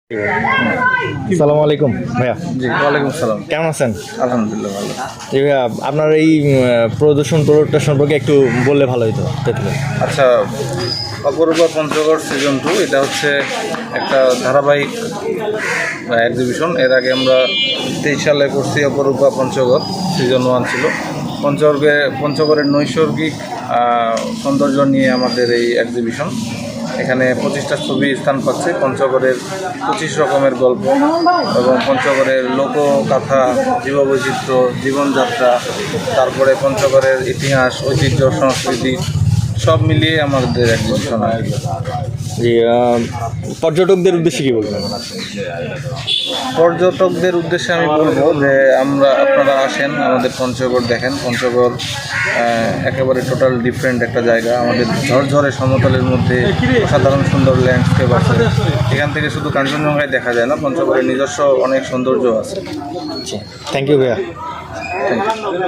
আসসালামু আলাইকুম ভাইয়া। জি, ওয়ালাইকুম সালাম। কেমন আছেন? আলহামদুলিল্লাহ ভালো। জি ভাইয়া, আপনার এই প্রদর্শনটা সম্পর্কে একটু বললে ভালো হতো। আচ্ছা, অপরূপা পঞ্চগড় সিজন 2 এটা হচ্ছে একটা ধারাবাহিক এক্সিবিশন। এর আগে আমরা 23 সালে করছি অপরূপা পঞ্চগড় সিজন 1 ছিল। পঞ্চগড়ের নৈসর্গিক সৌন্দর্য নিয়ে আমাদের এই এক্সিবিশন। এখানে 25টা ছবি স্থান পাচ্ছে। পঞ্চগড়ের 25 রকমের গল্প এবং পঞ্চগড়ের লোকগাথা, জীববৈচিত্র্য, জীবনযাত্রা, তারপরে পঞ্চগড়ের ইতিহাস, ঐতিহ্য, সংস্কৃতি সব মিলিয়ে আমাদের এক্সিবিশন আর কি। জি, পর্যটকদের উদ্দেশ্যে কি বলবেন? পর্যটকদের উদ্দেশ্যে আমি বলবো যে আপনারা আসেন, আমাদের পঞ্চগড় দেখেন। পঞ্চগড় একেবারে টোটাল ডিফারেন্ট একটা জায়গা। আমাদের ঝরঝরে সমতলের মধ্যে অসাধারণ সুন্দর ল্যান্ডস্কেপ আছে। এখান থেকে শুধু কাঞ্চনজঙ্ঘাই দেখা যায় না, পঞ্চগড়ের নিজস্ব অনেক সৌন্দর্য আছে। থ্যাংক ইউ ভাইয়া। Thank you.